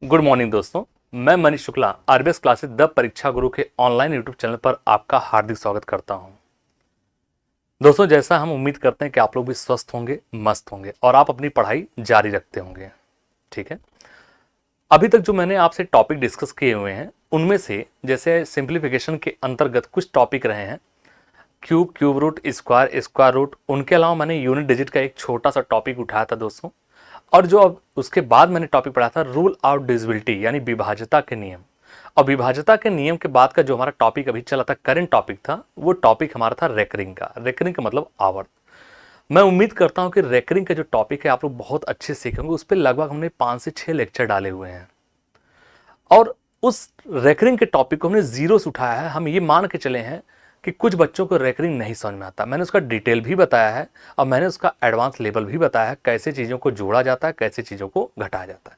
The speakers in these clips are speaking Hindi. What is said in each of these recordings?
गुड मॉर्निंग दोस्तों, मैं Manish Shukla RBS classes the परीक्षा गुरु के ऑनलाइन यूट्यूब चैनल पर आपका हार्दिक स्वागत करता हूं। दोस्तों, जैसा हम उम्मीद करते हैं कि आप लोग भी स्वस्थ होंगे, मस्त होंगे और आप अपनी पढ़ाई जारी रखते होंगे। ठीक है, अभी तक जो मैंने आपसे टॉपिक डिस्कस किए हुए हैं उनमें से जैसे सिंप्लीफिकेशन के अंतर्गत कुछ टॉपिक रहे हैं, cube, cube root, square, square root. उनके अलावा मैंने यूनिट डिजिट का एक छोटा सा टॉपिक उठाया था दोस्तों। और जो अब उसके बाद मैंने टॉपिक पढ़ा था रूल ऑफ डिविजिबिलिटी यानी विभाज्यता के नियम। और विभाज्यता के नियम के बाद का जो हमारा टॉपिक अभी चला था, करंट टॉपिक था, वो टॉपिक हमारा था रेकरिंग का। रेकरिंग का मतलब आवर्त। मैं उम्मीद करता हूं कि रेकरिंग का जो टॉपिक है आप लोग बहुत अच्छे से सीखेंगे। उस पर लगभग हमने 5 से 6 लेक्चर डाले हुए हैं और उस रेकरिंग के टॉपिक को हमने जीरो से उठाया है। हम ये मान के चले हैं कि कुछ बच्चों को रेकरिंग नहीं समझ में आता। मैंने उसका डिटेल भी बताया है और मैंने उसका एडवांस लेवल भी बताया है, कैसे चीज़ों को जोड़ा जाता है, कैसे चीज़ों को घटाया जाता है।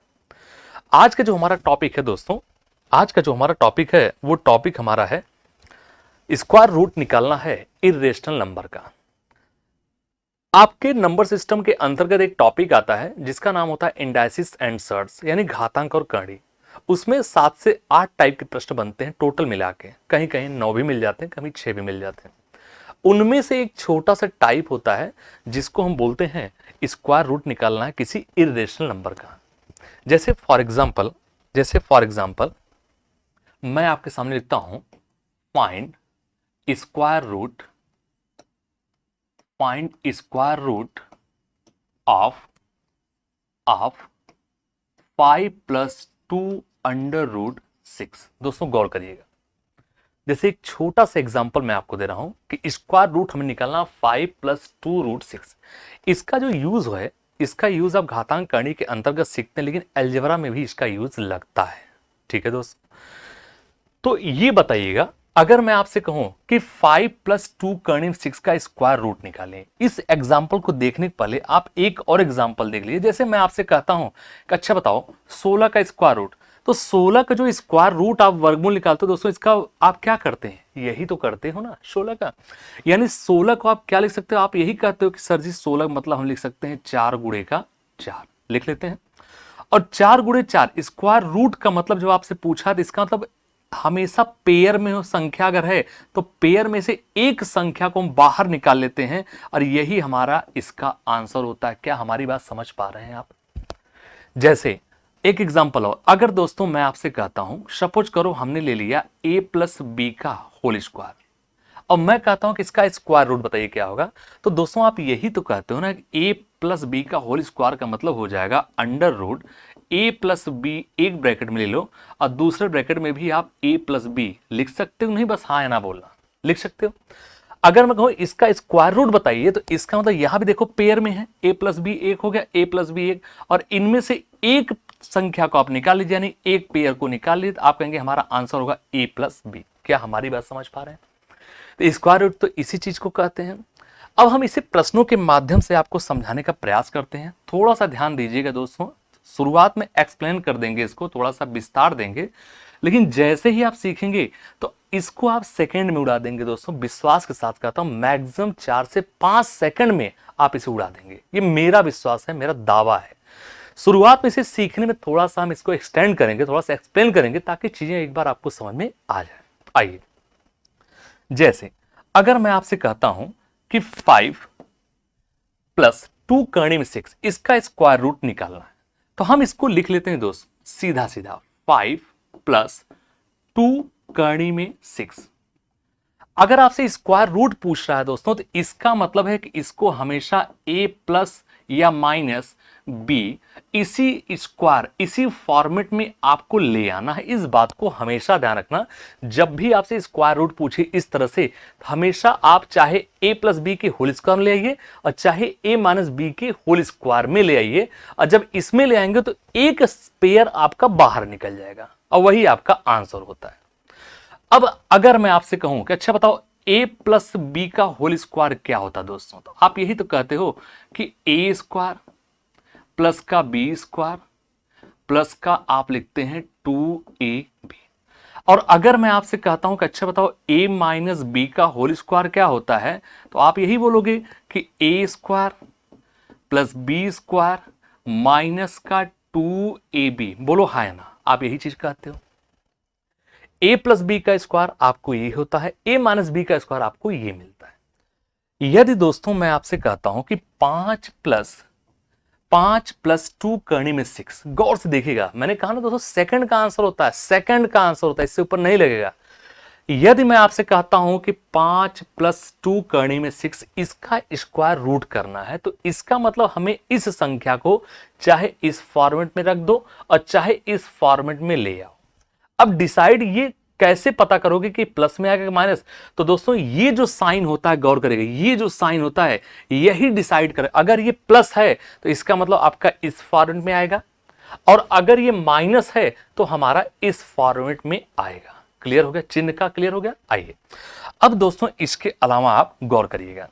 आज का जो हमारा टॉपिक है दोस्तों, आज का जो हमारा टॉपिक है वो टॉपिक हमारा है स्क्वायर रूट निकालना है इर्रेशनल नंबर का। आपके नंबर सिस्टम के अंतर्गत एक टॉपिक आता है जिसका नाम होता है इंडाइसिस एंड सर्ट्स यानी घातांक और कड़ी। उसमें 7 से 8 टाइप के प्रश्न बनते हैं टोटल मिला के, कहीं कहीं 9 भी मिल जाते हैं, कभी 6 भी मिल जाते हैं। उनमें से एक छोटा सा टाइप होता है जिसको हम बोलते हैं स्क्वायर रूट निकालना है किसी इर्रेशनल नंबर का। जैसे फॉर एग्जांपल मैं आपके सामने लिखता हूं find square root square root of 5 + 2√6। दोस्तों गौर करिएगा, जैसे एक छोटा सा एग्जांपल मैं आपको दे रहा हूं कि स्क्वायर रूट हमें निकालना 5 + 2√6। इसका जो यूज है, इसका यूज आप घातांक करने के अंतर्गत सीखते हैं, लेकिन अलजेब्रा में भी इसका यूज लगता है। ठीक है दोस्त, तो ये बताइएगा, अगर मैं आपसे कहूं कि 5 + 2√6 का स्क्वायर रूट निकालें, इस एग्जाम्पल को देखने के पहले आप एक और एग्जाम्पल देख लीजिए। जैसे मैं आपसे कहता हूं कि अच्छा बताओ 16 का स्क्वायर रूट, तो 16 का जो स्क्वायर रूट आप वर्गमूल निकालते हो दोस्तों, इसका आप क्या करते हैं? यही तो करते हो ना 16 का। यानी 16 को आप क्या लिख सकते हो? आप यही कहते हो कि सर जी 16 मतलब हम लिख सकते हैं 4 गुणे का 4, लिख लेते हैं। और 4 गुणे 4 स्क्वायर रूट का मतलब जो आपसे पूछा था, इसका मतलब हमेशा पेयर में हो संख्या अगर है तो पेयर में से एक संख्या को हम बाहर निकाल लेते हैं और यही हमारा इसका आंसर होता है। क्या हमारी बात समझ पा रहे हैं आप? जैसे एक एग्जांपल हो, अगर दोस्तों मैं आपसे कहता हूं, सपोज करो हमने ले लिया a+b का होल स्क्वायर और मैं कहता हूं कि इसका स्क्वायर रूट बताइए क्या होगा। तो दोस्तों आप यही तो कहते हो ना कि a+b का होल स्क्वायर का मतलब हो जाएगा अंडर रूट a+b, एक ब्रैकेट में ले लो और दूसरे ब्रैकेट में भी आप a+b लिख सकते हो, नहीं बस हाँ या ना बोलना, लिख सकते हो। अगर मैं कहूं इसका स्क्वायर रूट बताइए तो इसका मतलब यहां भी देखो पेयर में है, a+b एक हो गया, a+b एक, और इनमें से एक संख्या को आप निकाल लीजिए, यानी एक पेयर को निकाल लीजिए, तो आप कहेंगे हमारा आंसर होगा a+b। क्या हमारी बात समझ पा रहे हैं? तो स्क्वायर रूट तो इसी चीज को कहते हैं। अब हम इसे प्रश्नों के माध्यम से आपको समझाने का प्रयास करते हैं। थोड़ा सा ध्यान दीजिएगा दोस्तों, शुरुआत में एक्सप्लेन कर देंगे, इसको थोड़ा सा विस्तार देंगे, लेकिन जैसे ही आप सीखेंगे तो इसको आप सेकंड में उड़ा देंगे दोस्तों। विश्वास के साथ कहता हूं मैक्सिमम 4 से 5 सेकंड में आप इसे उड़ा देंगे, ये मेरा विश्वास है, मेरा दावा है। शुरुआत में इसे सीखने में थोड़ा सा हम इसको एक्सटेंड करेंगे, थोड़ा सा एक्सप्लेन करेंगे ताकि चीजें एक बार आपको समझ में आ जाए। आइए, जैसे अगर मैं आपसे कहता हूं कि 5 + 2√6 इसका स्क्वायर रूट निकालना है, तो हम इसको लिख लेते हैं दोस्त सीधा सीधा 5 + 2√6। अगर आपसे स्क्वायर रूट पूछ रहा है दोस्तों, तो इसका मतलब है कि इसको हमेशा a+ या -b इसी स्क्वायर, इसी फॉर्मेट में आपको ले आना है। इस बात को हमेशा ध्यान रखना, जब भी आपसे स्क्वायर रूट पूछे इस तरह से, हमेशा आप चाहे a+b के होल स्क्वायर में ले आइए और चाहे a-b के होल स्क्वायर में ले आइए, और जब इसमें ले आएंगे तो एक पेयर आपका बाहर निकल जाएगा और वही आपका आंसर होता है। अब अगर मैं आपसे कहूं कि अच्छा बताओ a+b का होल स्क्वायर क्या होता है दोस्तों, तो आप यही तो कहते हो कि a² प्लस का b² प्लस का आप लिखते हैं 2ab। और अगर मैं आपसे कहता हूं कि अच्छा बताओ a-b का होल स्क्वायर क्या होता है, तो आप यही बोलोगे कि a² plus B square minus का 2ab, बोलो हाँ या ना, आप यही चीज कहते हो। a प्लस बी का स्क्वायर आपको ये होता है, a माइनस बी का स्क्वायर आपको ये मिलता है। यदि दोस्तों मैं आपसे कहता हूं कि 5 प्लस 2 करने में 6, गौर से देखिएगा, मैंने कहा ना दोस्तों सेकंड का आंसर होता है, सेकंड का आंसर होता है, इससे ऊपर नहीं लगेगा। यदि मैं आपसे कहता हूं कि 5 प्लस 2 करने में 6, इसका स्क्वायर रूट करना है, तो इसका मतलब हमें इस संख्या को चाहे इस फॉर्मेट में रख दो और चाहे इस फॉर्मेट में ले आओ। अब डिसाइड ये कैसे पता करोगे कि प्लस में आएगा कि माइनस? तो दोस्तों ये जो साइन होता है, गौर करेगा, ये जो साइन होता है यही डिसाइड करे। अगर ये प्लस है तो इसका मतलब आपका इस फॉर्मेट में आएगा, और अगर ये माइनस है तो हमारा इस फॉर्मेट में आएगा। क्लियर हो गया? चिन्ह का क्लियर हो गया। आइए अब दोस्तों इसके अलावा आप गौर करिएगा,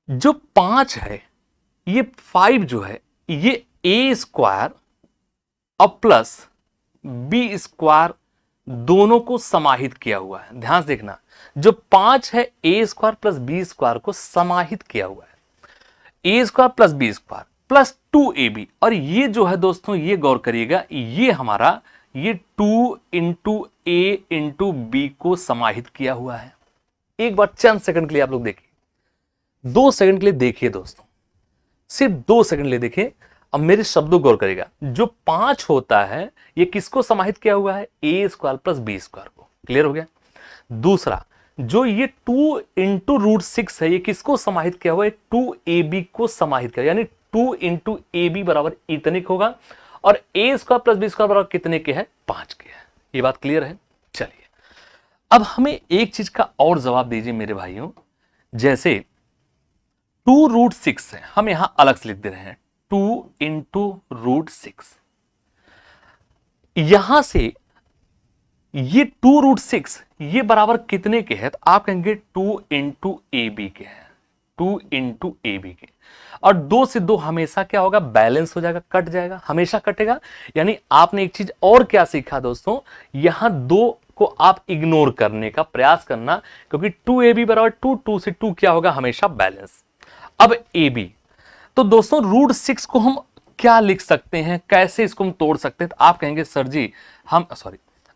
जो 5 है, ये 5 जो है, ये ए स्क्वायर और प्लस बी स्क्वायर दोनों को समाहित किया हुआ है। ध्यान से देखना, जो 5 है A square plus B square को समाहित किया हुआ है, A square plus B square plus 2ab, और ये जो है दोस्तों, ये गौर करिएगा, ये हमारा ये 2 इंटू ए इंटू बी को समाहित किया हुआ है। एक बार चंद सेकंड के लिए आप लोग देखिए, 2 सेकंड के लिए देखिए दोस्तों, सिर्फ 2 सेकंड ले देखिए। अब मेरे शब्दों गौर करेगा, जो 5 होता है ये किसको समाहित किया हुआ है? A square plus B square को। क्लियर हो गया? दूसरा, जो ये 2 इंटू रूट 6 है, ये किसको समाहित किया हुआ है? 2ab को समाहित किया, यानी 2 इंटू ab बराबर इतने का होगा, और ए स्क्वायर प्लस बी स्क्वायर बराबर कितने के है? 5 के है। ये बात क्लियर है? चलिए अब हमें एक चीज का और जवाब दीजिए मेरे भाइयों, जैसे 2 रूट 6 है, हम यहां अलग से लिख दे रहे हैं 2 इंटू रूट 6, यहां से ये 2 रूट 6 ये बराबर कितने के हैं? तो आप कहेंगे 2 इंटू ए बी के हैं, 2 इंटू ए बी के, और 2 से 2 हमेशा क्या होगा? बैलेंस हो जाएगा, कट जाएगा, हमेशा कटेगा। यानी आपने एक चीज और क्या सीखा दोस्तों, यहां 2 को आप इग्नोर करने का प्रयास करना, क्योंकि 2ab बराबर 2 से 2 क्या होगा? हमेशा बैलेंस। अब ab, तो दोस्तों रूट 6 को हम क्या लिख सकते हैं, कैसे इसको हम तोड़ सकते हैं? तो आप कहेंगे सर जी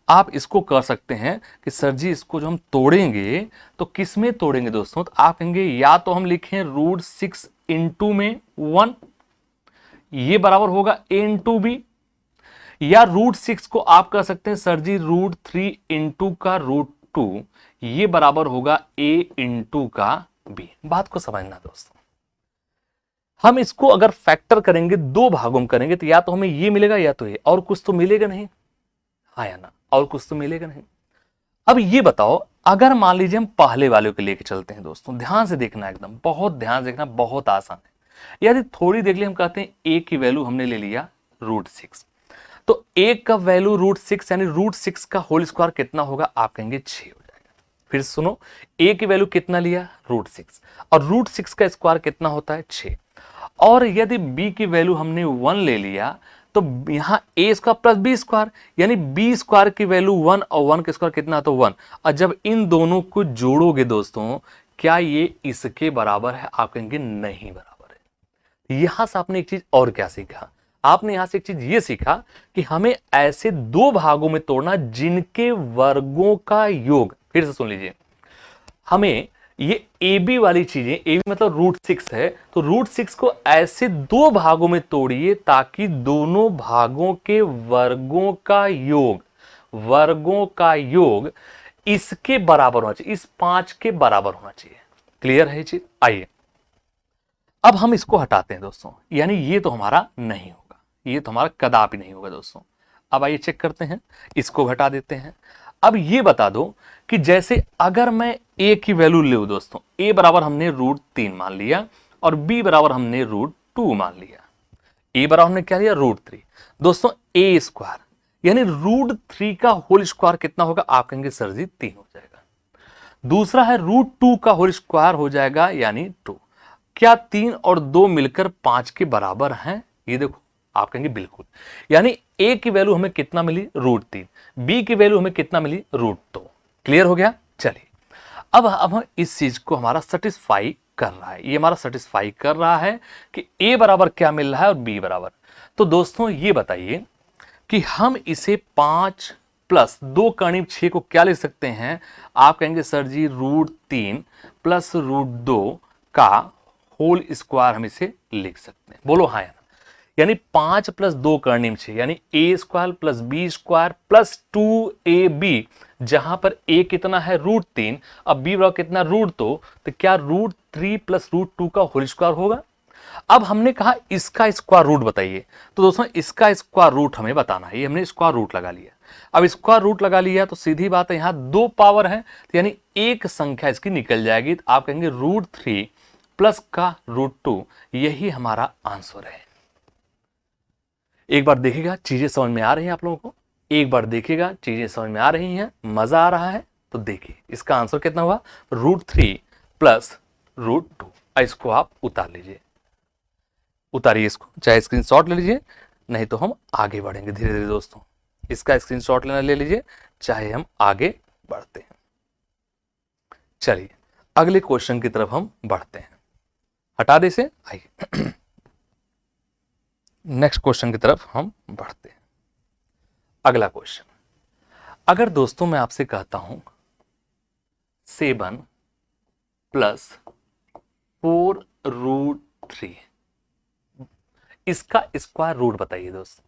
आप इसको कर सकते हैं कि सर जी इसको जो हम तोड़ेंगे तो किस में तोड़ेंगे दोस्तों? तो आप कहेंगे या तो हम लिखें रूट 6 इंटू में 1, ये बराबर होगा a इंटू बी, या रूट 6 को आप कर सकते हैं सर जी रूट 3 इंटू का रूट 2, ये बराबर होगा a इंटू का b। बात को समझना दोस्तों, हम इसको अगर फैक्टर करेंगे, 2 भागों में करेंगे, तो या तो हमें ये मिलेगा या तो ये, और कुछ तो मिलेगा नहीं। हाँ या ना? और कुछ तो मिलेगा नहीं। अब ये बताओ, अगर मान लीजिए हम पहले वाले को लेके चलते हैं दोस्तों, ध्यान से देखना, एकदम बहुत ध्यान से देखना, बहुत आसान है। यदि थोड़ी देख ली, हम कहते हैं a की वैल्यू हमने ले लिया रूट 6, तो a का वैल्यू रूट 6 यानी रूट 6 का होल स्क्वायर कितना होगा? आप कहेंगे 6 हो जाएगा। फिर सुनो, a की वैल्यू कितना लिया? रूट 6, और रूट 6 का स्क्वायर कितना होता है? 6। और यदि b की वैल्यू हमने 1 ले लिया, तो यहां a square plus B square, यानी b स्क्वायर की वैल्यू 1 और 1 का स्क्वायर कितना? तो 1। और जब इन दोनों को जोड़ोगे दोस्तों, क्या ये इसके बराबर है? आप कहेंगे नहीं बराबर है। यहां से आपने एक चीज और क्या सीखा? आपने यहां से एक चीज ये सीखा कि हमें ऐसे 2 भागों में तोड़ना जिनके वर्गों का योग, फिर से सुन लीजिए, हमें ये ए बी वाली चीजें, ए बी मतलब रूट 6 है, तो रूट 6 को ऐसे 2 भागों में तोड़िए ताकि दोनों भागों के वर्गों का योग इसके बराबर होना चाहिए, इस 5 के बराबर होना चाहिए। क्लियर है ये चीज? आइए अब हम इसको हटाते हैं दोस्तों, यानी ये तो हमारा नहीं होगा, ये तो हमारा कदापि नहीं होगा दोस्तों। अब आइए चेक करते हैं, इसको हटा देते हैं। अब ये बता दो कि जैसे अगर मैं a की वैल्यू ले दोस्तों, a बराबर हमने रूट 3 मान लिया और b बराबर हमने रूट 2 मान लिया, a बराबर हमने क्या लिया? रूट 3। दोस्तों a स्क्वायर यानी रूट 3 का होल स्क्वायर कितना होगा? आप कहेंगे सर जी 3 हो जाएगा। दूसरा है रूट 2 का होल स्क्वायर हो जाएगा, यानी 2। क्या 3 और 2 मिलकर 5 के बराबर हैं? ये देखो, आप कहेंगे बिल्कुल। यानी a की वैल्यू हमें कितना मिली? रूट 3। b की वैल्यू हमें कितना मिली? रूट 2। क्लियर हो गया? चलिए अब हम इस चीज को हमारा सेटिस्फाई कर रहा है, ये हमारा सेटिस्फाई कर रहा है कि a बराबर क्या मिल रहा है और b बराबर। तो दोस्तों ये बताइए कि हम इसे 5 प्लस 2 करीब 6 को क्या लिख सकते हैं। आप कहेंगे सर जी √3 प्लस √2 का होल स्क्वायर हम इसे लिख सकते हैं। बोलो हाँ या ना। यानी 5 प्लस 2 कर्णिम 6 यानी A square plus B square plus 2ab, जहां पर a कितना है √3, अब b बराबर कितना √2, तो क्या √3 प्लस √2 का होल स्क्वायर होगा। अब हमने कहा इसका स्क्वायर रूट बताइए, तो दोस्तों इसका स्क्वायर रूट हमें बताना है। ये हमने स्क्वायर रूट लगा लिया। अब स्क्वायर रूट लगा लिया तो सीधी बात है यहां 2 पावर है, तो यानी एक संख्या इसकी निकल जाएगी। तो आप कहेंगे √3 प्लस का √2, यही हमारा आंसर है। एक बार देखिएगा चीजें समझ में आ रही हैं आप लोगों को, एक बार देखिएगा चीजें समझ में आ रही हैं, मजा आ रहा है। तो देखिए इसका आंसर कितना हुआ √3 प्लस √2। इसको आप उतार लीजिए, उतारिए इसको, चाहे स्क्रीनशॉट ले लीजिए, नहीं तो हम आगे बढ़ेंगे धीरे धीरे। दोस्तों इसका स्क्रीनशॉट लेना ले लीजिए, चाहे हम आगे बढ़ते हैं। चलिए अगले क्वेश्चन की तरफ हम बढ़ते हैं, हटा दे इसे, आइए नेक्स्ट क्वेश्चन की तरफ हम बढ़ते हैं। अगला क्वेश्चन, अगर दोस्तों मैं आपसे कहता हूं 7 प्लस 4√3, इसका स्क्वायर रूट बताइए दोस्तों।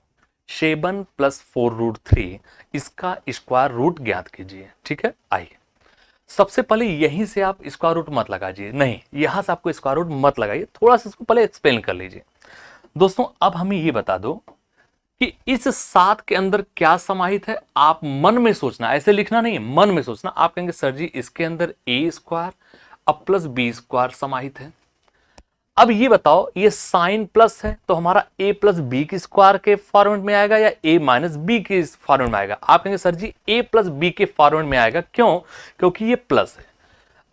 7 प्लस 4√3, इसका स्क्वायर रूट ज्ञात कीजिए। ठीक है, आइए सबसे पहले यहीं से आप स्क्वायर रूट मत लगाइए, नहीं यहां से आपको स्क्वायर रूट मत लगाइए, थोड़ा सा इसको पहले एक्सप्लेन कर लीजिए। दोस्तों अब हमें ये बता दो कि इस 7 के अंदर क्या समाहित है। आप मन में सोचना, ऐसे लिखना नहीं, मन में सोचना। आप कहेंगे सर जी इसके अंदर a स्क्वायर अब प्लस बी स्क्वायर समाहित है। अब ये बताओ ये साइन प्लस है तो हमारा a प्लस बी की स्क्वायर के फॉर्मेट में आएगा या a माइनस बी के फॉर्मेट में आएगा। आप कहेंगे sir ji a plus b के फॉर्मेट में आएगा, क्यों, क्योंकि ये प्लस है।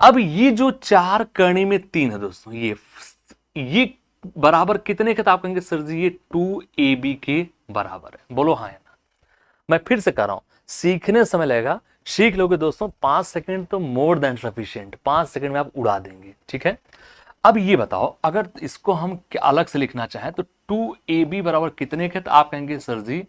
अब ये जो 4 करनी में 3 है दोस्तों, ये बराबर कितने के, तो आप कहेंगे सर जी ये 2ab के बराबर है। बोलो हाँ या ना। मैं फिर से कर रहा हूं, सीखने समय लगेगा, सीख लोगे दोस्तों 5 सेकंड तो मोर देन सफिशिएंट, 5 सेकंड में आप उड़ा देंगे। ठीक है, अब ये बताओ अगर इसको हम अलग से लिखना चाहें तो 2ab बराबर कितने के, तो आप कहेंगे सर जी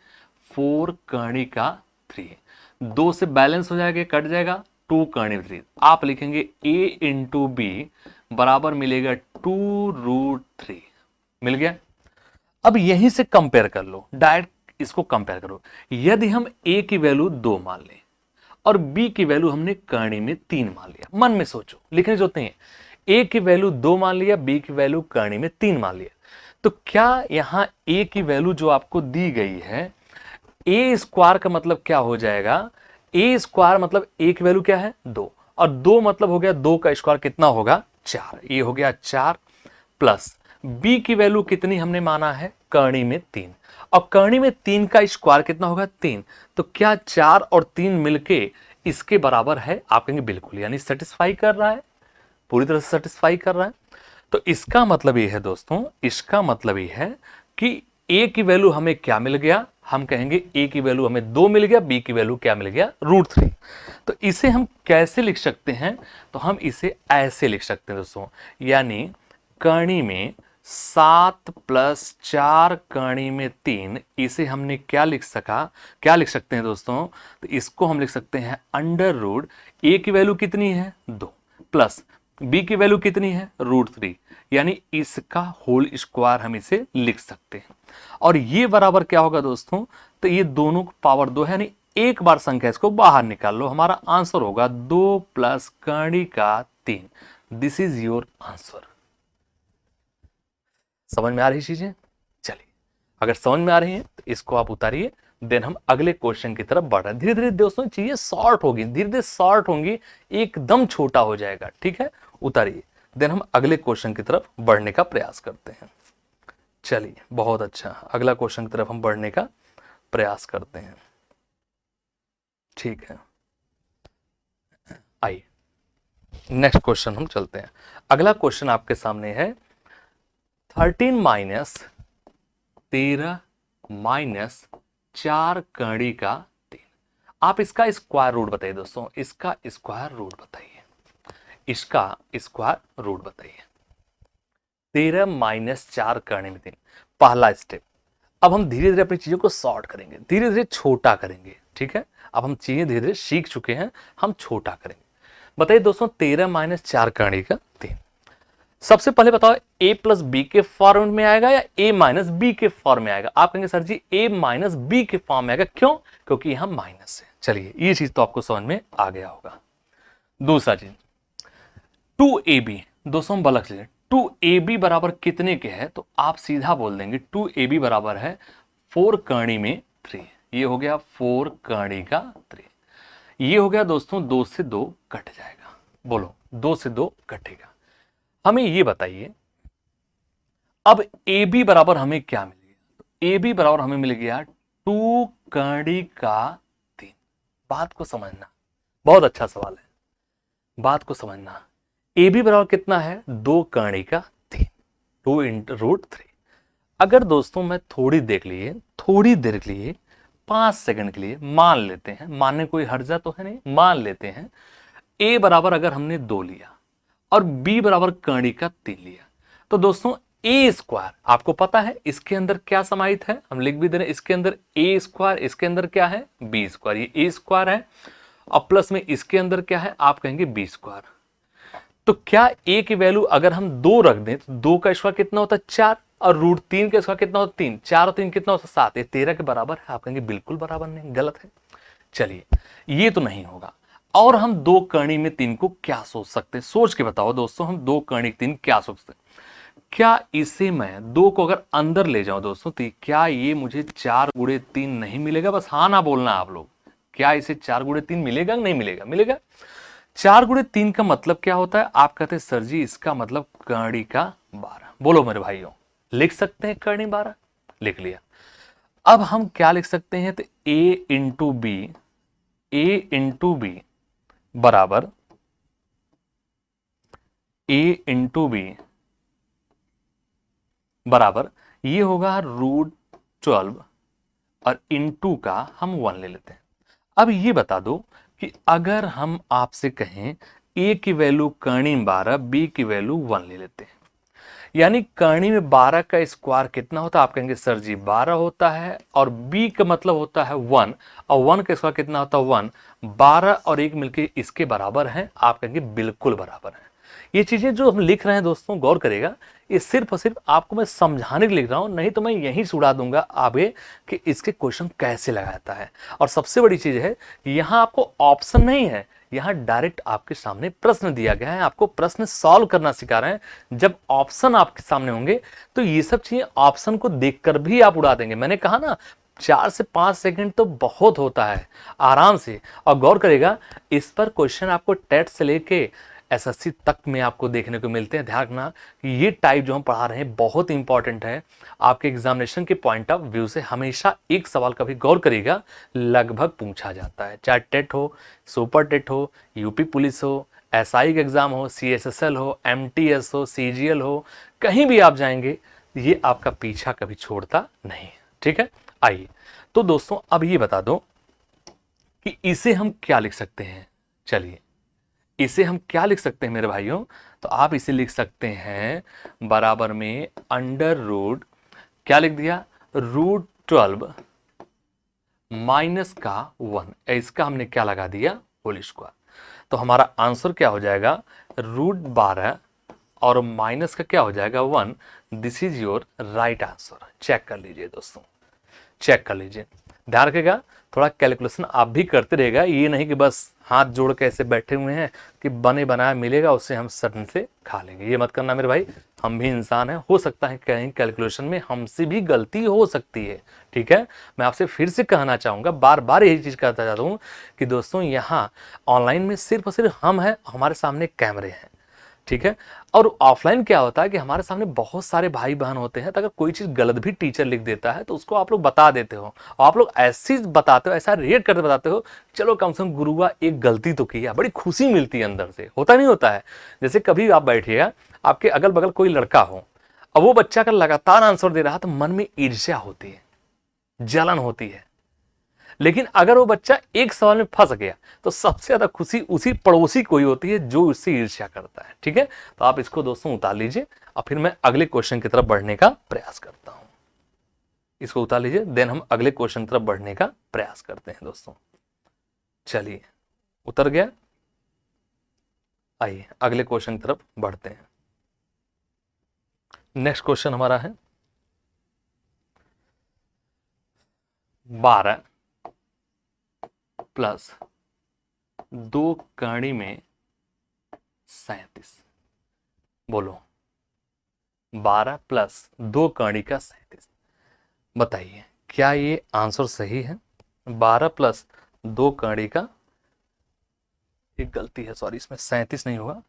4 करनी का 3, 2 से बैलेंस हो जाएगा, कट जाएगा, 2 करनी 3। आप लिखेंगे a इंटू बी बराबर मिलेगा 2√3, मिल गया। अब यहीं से कंपेयर कर लो, डायरेक्ट इसको कंपेयर करो। यदि हम a की वैल्यू 2 मान लें और b की वैल्यू हमने करनी में 3 मान लिया, मन में सोचो, लिखने जो होते हैं, a की वैल्यू 2 मान लिया, b की वैल्यू करनी में 3 मान लिया, तो क्या यहां a की वैल्यू जो आपको दी गई है, a स्क्वायर का मतलब क्या हो जाएगा, a स्क्वायर मतलब a की वैल्यू क्या है 2, और 2 मतलब हो गया 2 का स्क्वायर कितना होगा 4, ये हो गया 4, प्लस b की वैल्यू कितनी हमने माना है करनी में 3, और करनी में 3 का स्क्वायर कितना होगा 3, तो क्या 4 और 3 मिलके इसके बराबर है। आप कहेंगे बिल्कुल, यानी सेटिस्फाई कर रहा है, पूरी तरह से सेटिस्फाई कर रहा है। तो इसका मतलब ये है दोस्तों, इसका मतलब ये है कि a की वैल्यू हमें क्या मिल गया, हम कहेंगे a की वैल्यू हमें 2 मिल गया, b की वैल्यू क्या मिल गया √3। तो इसे हम कैसे लिख सकते हैं, तो हम इसे ऐसे लिख सकते हैं दोस्तों, यानी करनी में 7 प्लस 4 करनी में 3, इसे हमने क्या लिख सकते हैं दोस्तों, तो इसको हम लिख सकते हैं अंडर रूट a की वैल्यू कितनी है 2 प्लस b की वैल्यू कितनी है √3, यानी इसका होल स्क्वायर हम इसे लिख सकते हैं। और ये बराबर क्या होगा दोस्तों, तो ये दोनों पावर 2 है, यानी एक बार संख्या इसको बाहर निकाल लो, हमारा आंसर होगा 2 प्लस करनी का 3। This is your answer. समझ में आ रही चीजें, चलिए अगर समझ में आ रही हैं तो इसको आप उतारिए, देन हम अगले क्वेश्चन की तरफ बढ़ रहे हैं। धीरे धीरे दोस्तों चीजें शॉर्ट होगी, धीरे धीरे शॉर्ट होंगी, एकदम छोटा हो जाएगा। ठीक है, उतारिए, देन हम अगले क्वेश्चन की तरफ बढ़ने का प्रयास करते हैं। चलिए बहुत अच्छा, अगला क्वेश्चन की तरफ हम बढ़ने का प्रयास करते हैं। ठीक है, आइए नेक्स्ट क्वेश्चन हम चलते हैं। अगला क्वेश्चन आपके सामने है 13 माइनस 13 माइनस 4 करनी का 3। आप इसका स्क्वायर रूट बताइए दोस्तों, इसका स्क्वायर रूट बताइए, इसका स्क्वायर रूट बताइए। 13 माइनस 4 करने में 3, पहला स्टेप। अब हम धीरे धीरे अपनी चीजों को सॉर्ट करेंगे, धीरे धीरे छोटा करेंगे, ठीक है। अब हम चीजें धीरे धीरे सीख चुके हैं, हम छोटा करेंगे। बताइए दोस्तों, 13 माइनस 4 करने का 3। सबसे पहले बताओ a प्लस बी के फॉर्म में आएगा या a माइनस बी के फॉर्म में आएगा? आप कहेंगे sir ji a minus b के फॉर्म में आएगा, क्यों? क्योंकि यहां माइनस है। चलिए ये चीज तो आपको समझ में आ गया होगा। दूसरा चीज 2ab, दोस्तों हम बलक से 2ab बराबर कितने के है? तो आप सीधा बोल देंगे 2ab बराबर है 4 करणी में 3। ये हो गया 4 करणी का 3। ये हो गया दोस्तों 2 से 2 कट जाएगा। बोलो 2 से 2 कटेगा। हमें ये बताइए अब AB बराबर हमें क्या मिल गया? तो AB बराबर हमें मिल गया 2 करणी का 3। बात को समझना, बहुत अच्छा सवाल है, बात को समझना। AB बराबर कितना है? 2 करणी का 3, 2 इंटू रूट 3। अगर दोस्तों मैं थोड़ी देर के लिए 5 सेकंड के लिए मान लेते हैं, मानने कोई हर्जा तो है नहीं, मान लेते हैं A बराबर अगर हमने 2 लिया और B बराबर करणी का 3 लिया, तो दोस्तों ए स्क्वायर आपको पता है इसके अंदर क्या समाहित है, हम लिख भी दे रहे हैं, इसके अंदर ए स्क्वायर, इसके अंदर क्या है? B square. ये ए स्क्वायर है और प्लस में इसके अंदर क्या है? आप कहेंगे बी स्क्वायर। तो क्या ए की वैल्यू अगर हम 2 रख दें तो 2 का स्क्वायर कितना होता है? 4, और रूट 3 का स्क्वायर कितना होता है? 3, 4 और 3 कितना होता है? 7। ये 13 के बराबर है। आप कहेंगे बिल्कुल बराबर नहीं, गलत है। चलिए ये तो नहीं होगा। और हम 2 करणी में 3 को क्या सोच सकते हैं? सोच के बताओ दोस्तों, हम 2 करणी 3 क्या सोचते हैं? क्या इसे मैं 2 को अगर अंदर ले जाऊं दोस्तों, तो क्या ये मुझे 4 गुणे 3 नहीं मिलेगा? बस हाँ ना बोलना आप लोग, क्या इसे 4 गुणे 3 मिलेगा? नहीं मिलेगा? मिलेगा। 4 गुणे 3 का मतलब क्या होता है? आप कहते हैं सर जी इसका मतलब करणी का 12। बोलो मेरे भाइयों, लिख सकते हैं करणी 12? लिख लिया। अब हम क्या लिख सकते हैं? तो a इंटू बी बराबर a इंटू बी बराबर ये होगा √12 और इनटू का हम 1 ले लेते हैं। अब ये बता दो कि अगर हम आपसे कहें a की वैल्यू करणी में 12, b की वैल्यू 1 ले लेते हैं, यानी करणी में 12 का स्क्वायर कितना होता है? आप कहेंगे सर जी 12 होता है, और b का मतलब होता है 1, और 1 का स्क्वायर कितना होता है? 1। 12 और 1 मिलके इसके बराबर है। आप कहेंगे बिल्कुल बराबर है। ये चीजें जो हम लिख रहे हैं दोस्तों, गौर करेगा, ये सिर्फ और सिर्फ आपको मैं समझाने के लिए लिख रहा हूं, नहीं तो मैं यहीं से उड़ा दूंगा आगे कि इसके क्वेश्चन कैसे लगाता है। और सबसे बड़ी चीज है, यहां आपको ऑप्शन नहीं है, यहां डायरेक्ट आपके सामने प्रश्न दिया गया है, आपको प्रश्न सॉल्व करना सिखा रहे हैं। जब ऑप्शन आपके सामने होंगे तो ये सब चीजें ऑप्शन को देखकर भी आप उड़ा देंगे। मैंने कहा ना 4 से 5 सेकंड तो बहुत होता है, आराम से। और गौर करेगा, इस पर क्वेश्चन आपको टेट से लेके एसएससी तक में आपको देखने को मिलते हैं। ध्यान रखना कि ये टाइप जो हम पढ़ा रहे हैं बहुत इंपॉर्टेंट है आपके एग्जामिनेशन के पॉइंट ऑफ व्यू से। हमेशा एक सवाल का भी गौर करिएगा, लगभग पूछा जाता है, चाहे टेट हो, सुपर टेट हो, यूपी पुलिस हो, एसआई का एग्जाम हो, सीएसएसएल हो, एमटीएस हो, सीजीएल हो, कहीं भी आप जाएंगे ये आपका पीछा कभी छोड़ता नहीं है। ठीक है, आइए तो दोस्तों अब ये बता दो कि इसे हम क्या लिख सकते हैं। चलिए इसे हम क्या लिख सकते हैं मेरे भाइयों? तो आप इसे लिख सकते हैं बराबर में अंडर रूट, क्या लिख दिया? √12 माइनस का 1, इसका हमने क्या लगा दिया? Whole square. तो हमारा आंसर क्या हो जाएगा? √12 और माइनस का क्या हो जाएगा? 1। This is your right answer. Check कर लीजिए दोस्तों, चेक कर लीजिए। ध्यान रखिएगा, थोड़ा कैलकुलेशन आप भी करते रहेगा, ये नहीं कि बस हाथ जोड़ के ऐसे बैठे हुए हैं कि बने बनाया मिलेगा उससे हम सडन से खा लेंगे। ये मत करना मेरे भाई, हम भी इंसान हैं, हो सकता है कहीं कैलकुलेशन में हमसे भी गलती हो सकती है। ठीक है, मैं आपसे फिर से कहना चाहूंगा, बार बार यही चीज कहता जाता हूँ कि दोस्तों यहाँ ऑनलाइन में सिर्फ और सिर्फ हम हैं, हमारे सामने कैमरे हैं। ठीक है, और ऑफलाइन क्या होता है कि हमारे सामने बहुत सारे भाई बहन होते हैं, तो अगर कोई चीज गलत भी टीचर लिख देता है तो उसको आप लोग बता देते हो, और आप लोग ऐसी बताते हो, ऐसा रिएक्ट करके बताते हो, चलो कम से कम गुरुआ एक गलती तो किया, बड़ी खुशी मिलती है अंदर से। होता नहीं होता है? जैसे कभी आप बैठिएगा, आपके अगल बगल कोई लड़का हो, अब वो बच्चा का लगातार आंसर दे रहा तो मन में ईर्ष्या होती है, जलन होती है। लेकिन अगर वो बच्चा एक सवाल में फंस गया तो सबसे ज्यादा खुशी उसी पड़ोसी को ही होती है जो उससे ईर्ष्या करता है। ठीक है, तो आप इसको दोस्तों उतार लीजिए और फिर मैं अगले क्वेश्चन की तरफ बढ़ने का प्रयास करता हूं। इसको उतार लीजिए, देन हम अगले क्वेश्चन की तरफ बढ़ने का प्रयास करते हैं दोस्तों। चलिए, उतर गया। आइए अगले क्वेश्चन की तरफ बढ़ते हैं। नेक्स्ट क्वेश्चन हमारा है 12 प्लस 2 कड़ी में 37। बोलो, 12 प्लस 2 कड़ी का 37, बताइए क्या ये आंसर सही है? 12 प्लस 2 कड़ी का, एक गलती है, सॉरी, इसमें 37 नहीं होगा,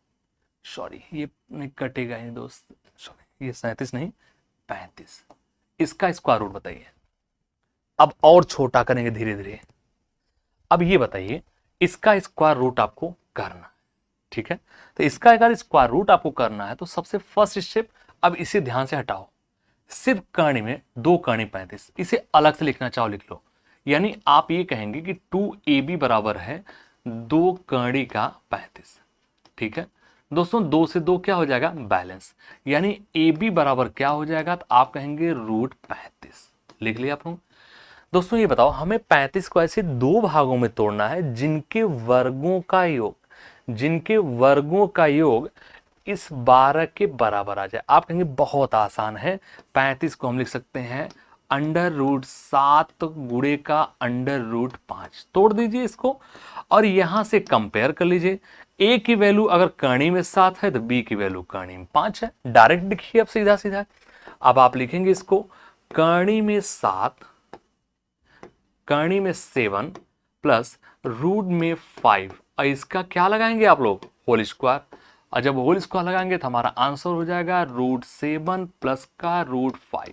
सॉरी ये नहीं कटेगा ही दोस्त, सॉरी ये 37 नहीं 35। इसका स्क्वायर रूट बताइए। अब और छोटा करेंगे धीरे धीरे। अब ये बताइए, इसका स्क्वायर रूट आपको करना है। ठीक है, तो इसका अगर स्क्वायर रूट आपको करना है तो सबसे फर्स्ट स्टेप, अब इसे ध्यान से हटाओ, सिर्फ कर्ण में 2 कर्ण 35, इसे अलग से लिखना चाहो लिख लो। यानी आप ये कहेंगे कि 2ab बराबर है 2 कर्ण का 35। ठीक है दोस्तों, 2 से 2 क्या हो जाएगा? बैलेंस। यानी ab बराबर क्या हो जाएगा? तो आप कहेंगे रूट 35। लिख लिया आप लोग। दोस्तों ये बताओ, हमें 35 को ऐसे 2 भागों में तोड़ना है जिनके वर्गों का योग, जिनके वर्गों का योग इस 12 के बराबर आ जाए। आप कहेंगे बहुत आसान है, 35 को हम लिख सकते हैं अंडर रूट 7 गुणे का अंडर रूट 5। तोड़ दीजिए इसको और यहां से कंपेयर कर लीजिए। ए की वैल्यू अगर कर्ण में 7 है तो बी की वैल्यू कर्ण में 5 है। डायरेक्ट लिखिए अब सीधा सीधा। अब आप लिखेंगे इसको कर्ण में 7, कर्ण में 7 प्लस रूट में 5, और इसका क्या लगाएंगे आप लोग? Whole square. और जब होल स्क्वायर लगाएंगे तो हमारा आंसर हो जाएगा रूट 7 प्लस का रूट 5।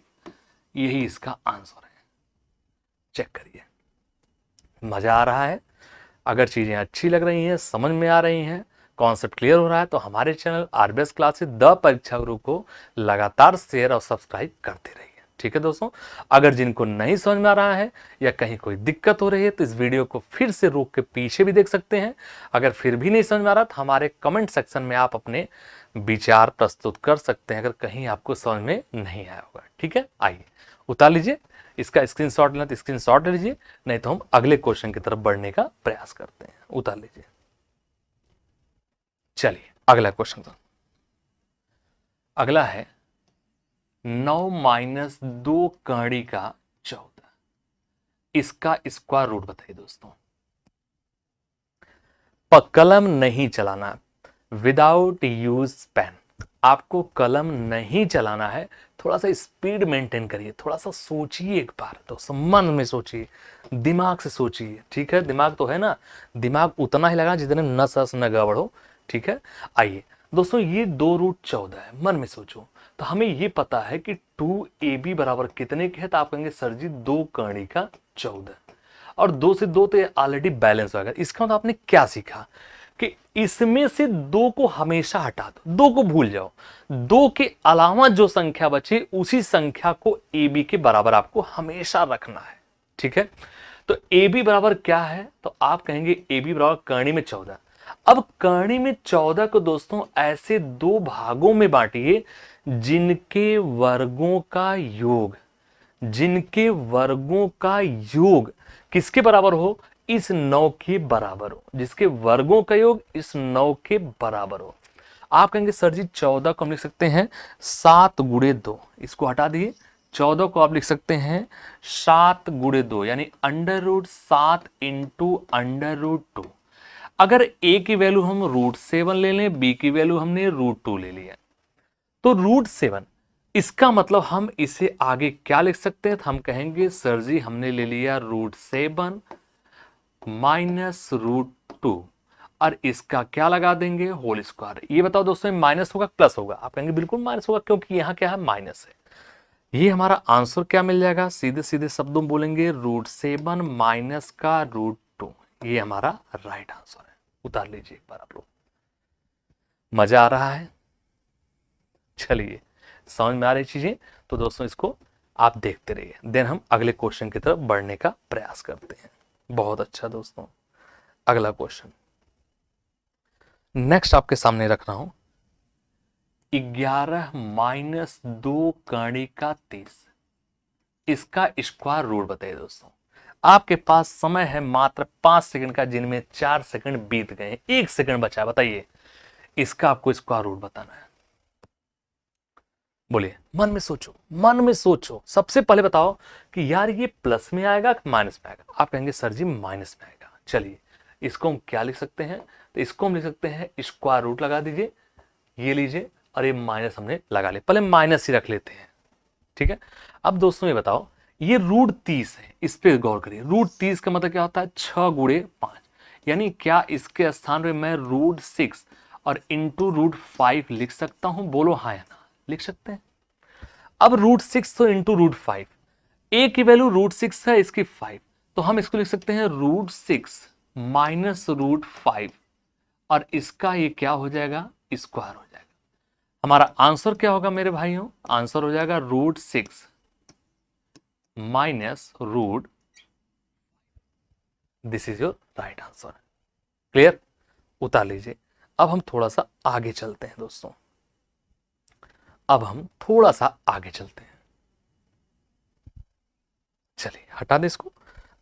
यही इसका आंसर है। चेक करिए, मजा आ रहा है? अगर चीजें अच्छी लग रही हैं, समझ में आ रही हैं, कॉन्सेप्ट क्लियर हो रहा है, तो हमारे चैनल आरबीएस क्लासेस द परीक्षा गुरु को लगातार शेयर और सब्सक्राइब करते रहिए। ठीक है दोस्तों, अगर जिनको नहीं समझ में आ रहा है या कहीं कोई दिक्कत हो रही है तो इस वीडियो को फिर से रोक के पीछे भी देख सकते हैं। अगर फिर भी नहीं समझ में आ रहा तो हमारे कमेंट सेक्शन में आप अपने विचार प्रस्तुत कर सकते हैं, अगर कहीं आपको समझ में नहीं आया होगा। ठीक है, आइए उतार लीजिए, इसका स्क्रीनशॉट लेना तो स्क्रीनशॉट ले लीजिए, नहीं तो हम अगले क्वेश्चन की तरफ बढ़ने का प्रयास करते हैं। उतार लीजिए। चलिए अगला क्वेश्चन, अगला है 9 माइनस 2 कड़ी का 14। इसका स्क्वायर रूट बताइए दोस्तों। कलम नहीं चलाना, विदाउट यूज पेन। आपको कलम नहीं चलाना है, थोड़ा सा स्पीड मेंटेन करिए, थोड़ा सा सोचिए एक बार दोस्तों, मन में सोचिए, दिमाग से सोचिए। ठीक है, दिमाग तो है ना, दिमाग उतना ही लगा जितने नस नस न गड़बड़ हो। ठीक है, आइए दोस्तों, ये 2 रूट 14 है, मन में सोचो। तो हमें ये पता है कि 2ab बराबर कितने के है? तो आप कहेंगे सर जी 2 कड़ी का 14, और 2 से 2 तो ऑलरेडी बैलेंस हो गया। इसका मतलब आपने क्या सीखा कि इसमें से 2 को हमेशा हटा दो, 2 को भूल जाओ, 2 के अलावा जो संख्या बचे उसी संख्या को ab के बराबर आपको हमेशा रखना है। ठीक है, तो ab बराबर क्या है? तो आप कहेंगे ab बराबर कर्ण में 14। अब कर्ण में 14 को दोस्तों ऐसे 2 भागों में बांटिए जिनके वर्गों का योग, जिनके वर्गों का योग किसके बराबर हो? इस 9 के बराबर हो, जिसके वर्गों का योग इस 9 के बराबर हो। आप कहेंगे सर जी 14 को हम लिख सकते हैं 7 गुणे 2, इसको हटा दिए, 14 को आप लिख सकते हैं 7 गुणे 2, यानी under root 7 into under root 2। अगर a की वैल्यू हम रूट 7 ले लें, b की वैल्यू हमने रूट 2 ले लिया, तो रूट 7, इसका मतलब हम इसे आगे क्या लिख सकते हैं? तो हम कहेंगे सर जी हमने ले लिया रूट 7 माइनस रूट 2, और इसका क्या लगा देंगे? Whole square. ये बताओ दोस्तों, माइनस होगा प्लस होगा? आप कहेंगे बिल्कुल माइनस होगा, क्योंकि यहां क्या है? माइनस है। ये हमारा आंसर क्या मिल जाएगा? सीधे सीधे शब्दों में बोलेंगे रूट 7 माइनस का रूट 2। ये हमारा राइट आंसर है। उतार लीजिए एक बार आप लोग। मजा आ रहा है? चलिए, समझ में आ रही चीजें तो दोस्तों इसको आप देखते रहिए, देन हम अगले क्वेश्चन की तरफ बढ़ने का प्रयास करते हैं। बहुत अच्छा दोस्तों। अगला क्वेश्चन नेक्स्ट आपके सामने रख रहा हूं। 11 माइनस 2 कर्ण का 30, इसका स्क्वायर रूट बताइए दोस्तों। आपके पास समय है मात्र 5 सेकंड का, जिनमें 4 सेकंड बीत गए, 1 सेकंड बचा है। बताइए इसका आपको स्क्वायर रूट बताना है। बोलिए, मन में सोचो, मन में सोचो। सबसे पहले बताओ कि यार ये प्लस में आएगा कि माइनस में आएगा। आप कहेंगे सर जी माइनस में आएगा। चलिए इसको हम क्या लिख सकते हैं, तो इसको हम लिख सकते हैं स्क्वायर रूट लगा दीजिए, ये लीजिए, और ये माइनस हमने लगा लिया। पहले माइनस ही रख लेते हैं, ठीक है। अब दोस्तों ये बताओ, ये रूट 30 है, इस पे गौर करिए। रूट 30 का मतलब क्या होता है, 6 गुणे 5, यानी क्या इसके स्थान पे मैं रूट 6 और इंटू रूट 5 लिख सकता हूं? बोलो हाँ या ना, लिख सकते हैं। अब रूट 6 तो इंटू रूट 5, ए की वैल्यू रूट 6 है, इसकी 5, तो हम इसको लिख सकते हैं रूट 6 माइनस रूट 5, और इसका ये क्या हो जाएगा, स्क्वायर हो जाएगा। हमारा आंसर क्या होगा मेरे भाइयों, आंसर हो जाएगा root 6 minus root, this is your right answer. Clear, उतार लीजिए। अब हम थोड़ा सा आगे चलते हैं दोस्तों, अब हम थोड़ा सा आगे चलते हैं। चलिए हटा दे इसको,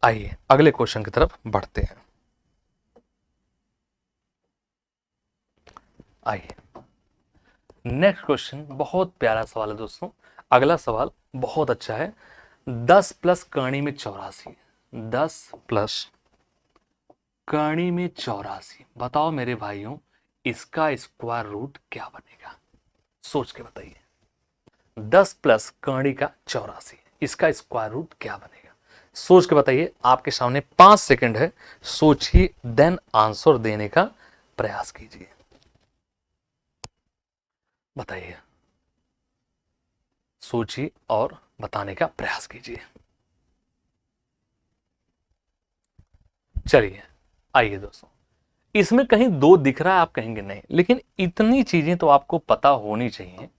आइए अगले क्वेश्चन की तरफ बढ़ते हैं। आइए नेक्स्ट क्वेश्चन, बहुत प्यारा सवाल है दोस्तों। अगला सवाल बहुत अच्छा है। 10 प्लस करणी में 84, 10 प्लस करणी में 84, बताओ मेरे भाइयों इसका स्क्वायर रूट क्या बनेगा? सोच के बताइए। 10 प्लस करणी का 84, इसका स्क्वायर रूट क्या बनेगा? सोच के बताइए। आपके सामने 5 सेकंड है, सोचिए देन आंसर देने का प्रयास कीजिए। बताइए, सोचिए और बताने का प्रयास कीजिए। चलिए आइए दोस्तों, इसमें कहीं 2 दिख रहा है, आप कहेंगे नहीं, लेकिन इतनी चीजें तो आपको पता होनी चाहिए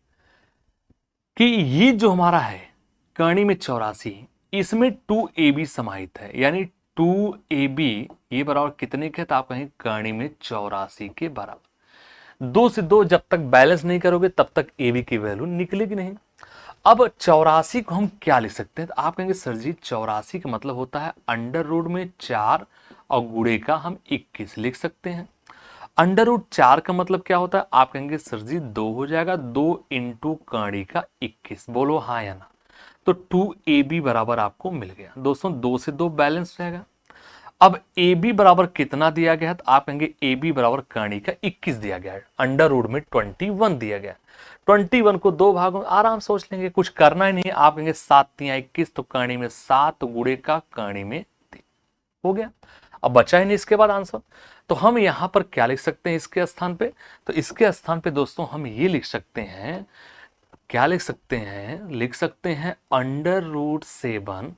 कि ये जो हमारा है करणी में 84, इसमें 2ab समाहित है, यानी 2ab ये बराबर कितने के, तो आप कहें करणी में 84 के बराबर। 2 से 2 जब तक बैलेंस नहीं करोगे तब तक ab की वैल्यू निकलेगी नहीं। अब 84 को हम क्या लिख सकते हैं, तो आप कहेंगे सर जी 84 का मतलब होता है अंडर रूट में 4 और गुणे का हम 21 लिख सकते हैं। अंडर रूट 4 का मतलब क्या होता है, आप कहेंगे सर जी 2 हो जाएगा, 2 इंटू करणी का 21, बोलो हाँ या ना। तो 2ab बराबर आपको मिल गया दोस्तों, 2 से 2 बैलेंस रहेगा। अब ab बराबर कितना दिया गया है, तो आप कहेंगे ab बराबर करणी का 21 दिया गया है, अंडर रूट में 21 दिया गया है। 21 को 2 भागों में आराम सोच लेंगे, कुछ करना ही नहीं है। आप कहेंगे 7 तिया 21, तो करणी में 7 गुणे का करणी में 3 हो गया। अब बचा ही नहीं इसके बाद आंसर, तो हम यहां पर क्या लिख सकते हैं इसके स्थान पे, तो इसके स्थान पे दोस्तों हम ये लिख सकते हैं, क्या लिख सकते हैं, लिख सकते हैं अंडर रूट 7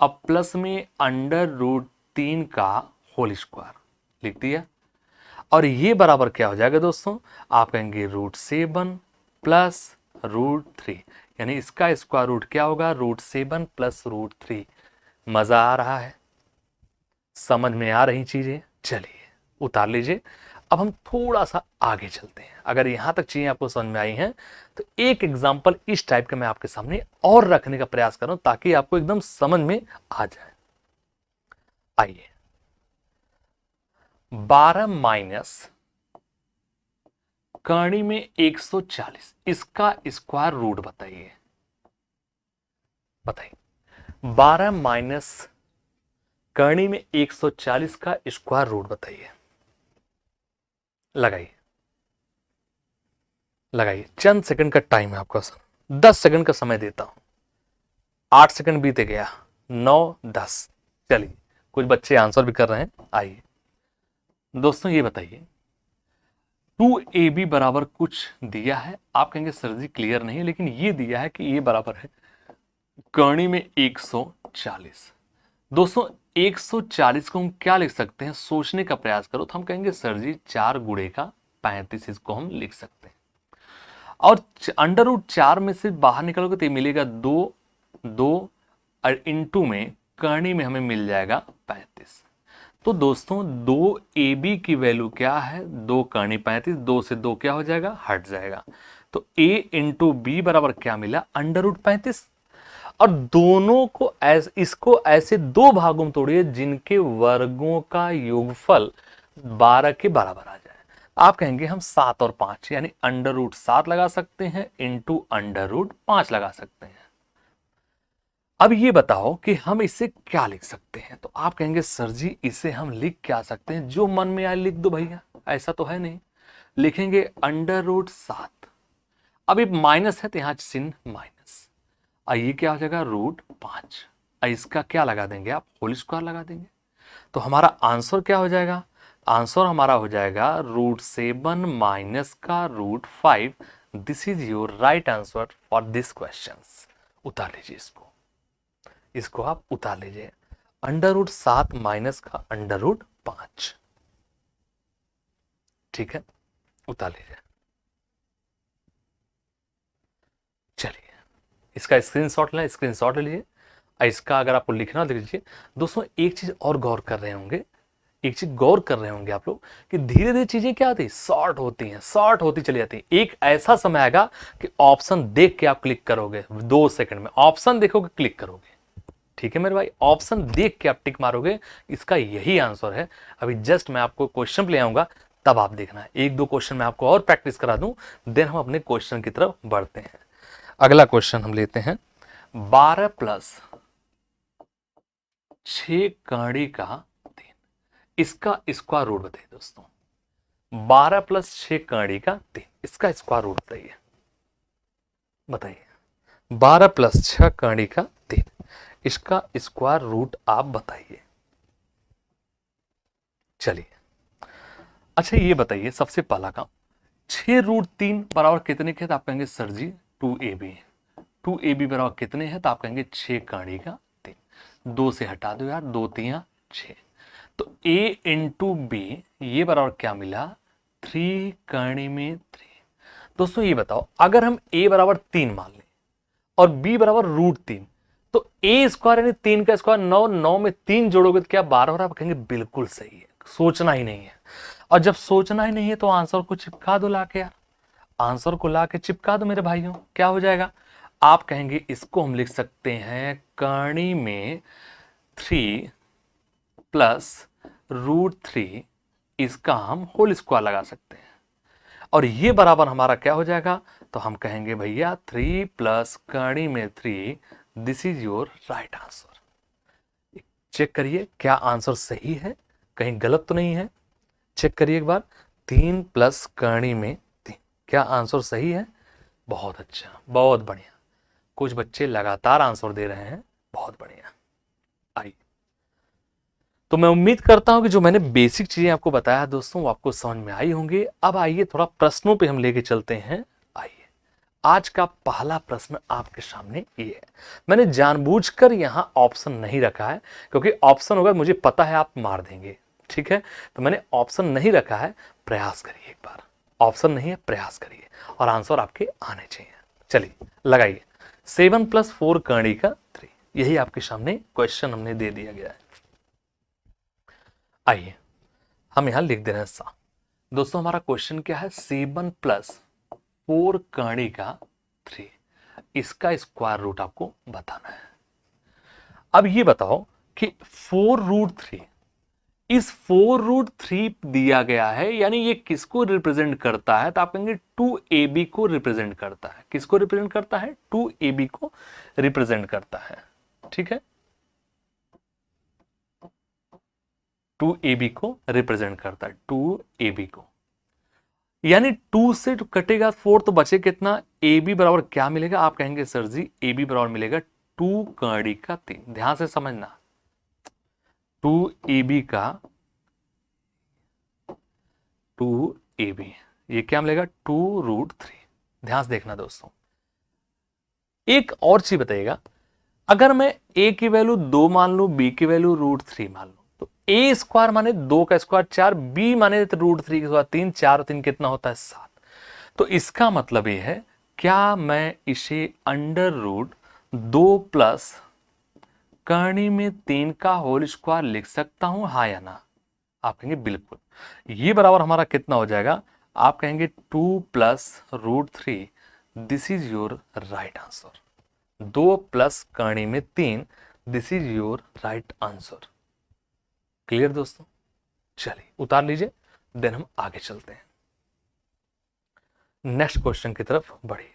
अब प्लस में अंडर रूट 3 का होल स्क्वायर लिख दिया। और ये बराबर क्या हो जाएगा दोस्तों, आप कहेंगे रूट 7 प्लस रूट 3, यानी इसका स्क्वायर रूट क्या होगा, रूट 7 प्लस रूट 3। मजा आ रहा है, समझ में आ रही चीजें? चलिए उतार लीजिए। अब हम थोड़ा सा आगे चलते हैं। अगर यहां तक चीजें आपको समझ में आई हैं तो एक एग्जांपल इस टाइप का मैं आपके सामने और रखने का प्रयास कर रहा हूं ताकि आपको एकदम समझ में आ जाए। आइए, 12 माइनस करणी में 140, इसका स्क्वायर रूट बताइए। बताइए 12 माइनस करणी में 140 का स्क्वायर रूट बताइए। लगाइए लगाइए, चंद सेकंड का टाइम है आपका, 10 सेकंड का समय देता हूं। 8 सेकंड बीते गया, 9 10। चलिए कुछ बच्चे आंसर भी कर रहे हैं। आइए दोस्तों ये बताइए, 2ab बराबर कुछ दिया है, आप कहेंगे सर जी क्लियर नहीं है, लेकिन ये दिया है कि ये बराबर है करणी में 140। दोस्तों 140 को हम क्या लिख सकते हैं, सोचने का प्रयास करो, तो हम कहेंगे सर जी 4 गुणे का 35, इसको हम लिख सकते हैं। और अंडर रूट 4 में से बाहर निकलोगे तो ये मिलेगा 2 2, और इंटू में करणी में हमें मिल जाएगा 35। तो दोस्तों 2ab की वैल्यू क्या है, 2 करनी 35, 2 से 2 क्या हो जाएगा, हट जाएगा। तो a इंटू बी बराबर क्या मिला, √35। और दोनों को इसको ऐसे दो भागों में तोड़िए जिनके वर्गों का योगफल 12 के बराबर आ जाए। आप कहेंगे हम 7 और 5 यानी √7 लगा सकते हैं इंटू √5 लगा सकते हैं। अब ये बताओ कि हम इसे क्या लिख सकते हैं। तो आप कहेंगे सर जी इसे हम लिख क्या सकते हैं, जो मन में आए लिख दो भैया, ऐसा तो है नहीं। लिखेंगे √7। अब ये माइनस है तो यहां चिन्ह माइनस, और ये क्या हो जाएगा √5। इसका क्या लगा देंगे आप, होल स्क्वायर लगा देंगे। तो हमारा आंसर क्या हो जाएगा, आंसर हमारा हो जाएगा √7 माइनस का √5। This is your right answer for this question. उतार लीजिए इसको आप उतार लीजिए, √7 माइनस का √5। ठीक है, उतार लीजिए। चलिए इसका स्क्रीनशॉट लें, स्क्रीनशॉट ले लीजिए। इसका अगर आपको लिखना लिख लीजिए। दोस्तों एक चीज और गौर कर रहे होंगे, एक चीज गौर कर रहे होंगे आप लोग कि धीरे धीरे चीजें क्या होती है, शॉर्ट होती हैं, शॉर्ट होती चली जाती है। एक ऐसा समय आएगा कि ऑप्शन देख के आप क्लिक करोगे, 2 सेकंड में ऑप्शन देखोगे क्लिक करोगे। ठीक है मेरे भाई, ऑप्शन देख के आप टिक मारोगे, इसका यही आंसर है। अभी जस्ट मैं आपको क्वेश्चन पे ले आऊंगा, तब आप देखना है। 1-2 क्वेश्चन मैं आपको और प्रैक्टिस करा दूं, देन हम अपने क्वेश्चन की तरफ बढ़ते हैं। अगला क्वेश्चन हम लेते हैं, 12 प्लस 6 कड़ी का 3, इसका स्क्वायर रूट बताइए दोस्तों। 12 प्लस 6 कड़ी का 3, इसका स्क्वायर रूट बताइए, बताइए। 12 प्लस 6 कड़ी का 3, इसका स्क्वायर रूट आप बताइए। चलिए अच्छा ये बताइए, सबसे पहला काम, 6√3 बराबर कितने के, तो आप कहेंगे सर जी 2ab। 2ab बराबर कितने हैं, तो आप कहेंगे 6 कड़ी का 3। 2 से हटा दो यार, 2 3 6। तो a इंटू बी ये बराबर क्या मिला, 3 कड़ी में 3। दोस्तों ये बताओ अगर हम a बराबर 3 मान लें और b बराबर √3, तो a स्क्वायर यानी 3 का स्क्वायर 9, 9 में 3 जोड़ोगे तो क्या 12 हो रहा है। आप कहेंगे बिल्कुल सही है, सोचना ही नहीं है। और जब सोचना ही नहीं है तो आंसर को चिपका दो लाके यार, आंसर को लाके चिपका दो मेरे भाइयों, क्या हो जाएगा। आप कहेंगे इसको हम लिख सकते हैं कड़ी में 3 प्लस √3, इसका हम होल स्क्वायर लगा सकते हैं, और ये बराबर हमारा क्या हो जाएगा। तो हम कहेंगे भैया 3 प्लस कड़ी में 3, this is your right answer. Check करिए क्या आंसर सही है, कहीं गलत तो नहीं है। चेक करिए एक बार, 3 प्लस कड़ी में 3, क्या आंसर सही है। बहुत अच्छा, बहुत बढ़िया, कुछ बच्चे लगातार आंसर दे रहे हैं, बहुत बढ़िया। आइए, तो मैं उम्मीद करता हूं कि जो मैंने बेसिक चीजें आपको बताया दोस्तों वो आपको समझ में आई होंगी। अब आइए थोड़ा प्रश्नों पे हम लेके चलते हैं। आइए, आज का पहला प्रश्न आपके सामने ये है। मैंने जानबूझकर यहां ऑप्शन नहीं रखा है, क्योंकि ऑप्शन होगा मुझे पता है आप मार देंगे, ठीक है। तो मैंने ऑप्शन नहीं रखा है, प्रयास करिए एक बार, ऑप्शन नहीं है प्रयास करिए और आंसर आपके आने चाहिए। चलिए लगाइए, 7 + 4 कड़ी का 3, यही आपके सामने क्वेश्चन हमने दे दिया गया है। आइए हम यहां लिख दे रहे हैं दोस्तों हमारा क्वेश्चन क्या है, 7 + 4 कड़ी का 3, इसका स्क्वायर रूट आपको बताना है। अब ये बताओ कि 4√3, इस 4√3 दिया गया है, यानी ये किसको रिप्रेजेंट करता है, तो आप कहेंगे 2ab को रिप्रेजेंट करता है। किसको रिप्रेजेंट करता है, 2ab को रिप्रेजेंट करता है, ठीक है। 2ab को रिप्रेजेंट करता है, 2ab को, यानी 2 से कटेगा 4 तो बचे कितना, ab बराबर क्या मिलेगा। आप कहेंगे सर जी ab बराबर मिलेगा 2 कड़ी का 3। ध्यान से समझना, 2ab का 2ab, ये क्या मिलेगा 2√3। ध्यान से देखना दोस्तों, एक और चीज बताइएगा, अगर मैं a की वैल्यू 2 मान लू, b की वैल्यू √3 मान लू, तो a स्क्वायर माने 2 का स्क्वायर 4, b माने √3 का स्क्वायर 3, 4 और 3 कितना होता है 7। तो इसका मतलब ये है, क्या मैं इसे √2 प्लस कड़ी में 3 का होल स्क्वायर लिख सकता हूं, हाँ या ना। आप कहेंगे बिल्कुल। ये बराबर हमारा कितना हो जाएगा, आप कहेंगे 2 + √3, this is your right answer. 2 + 3, this is your right answer. Clear दोस्तों? चलिए उतार लीजिए, देन हम आगे चलते हैं, नेक्स्ट क्वेश्चन की तरफ बढ़िए।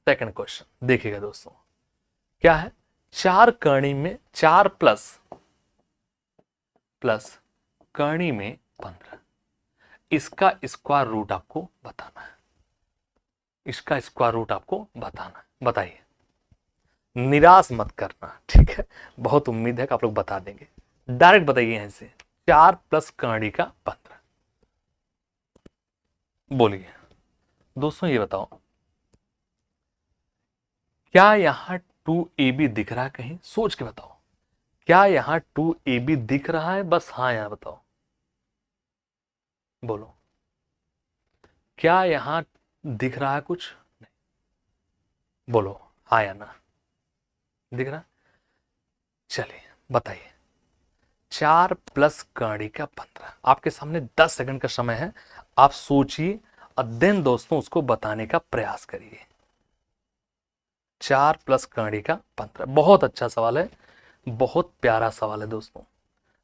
सेकंड क्वेश्चन देखिएगा दोस्तों, क्या है, 4 करणी में 4 प्लस करणी में 15, इसका स्क्वायर रूट आपको बताना है। इसका स्क्वायर रूट आपको बताना है, बताइए, निराश मत करना, ठीक है, बहुत उम्मीद है कि आप लोग बता देंगे। डायरेक्ट बताइए यहां से, 4 + करणी का 15, बोलिए दोस्तों। ये बताओ, क्या यहां 2ab दिख रहा है? कहीं सोच के बताओ, क्या यहां 2ab दिख रहा है? बस हाँ यहां बताओ, बोलो, क्या यहां दिख रहा है कुछ? नहीं, बोलो हाँ या ना, दिख रहा? चलिए बताइए, 4 + करणी का 15, आपके सामने 10 सेकंड का समय है, आप सोचिए और देन दोस्तों उसको बताने का प्रयास करिए। 4 + करणी का 15, बहुत अच्छा सवाल है, बहुत प्यारा सवाल है दोस्तों।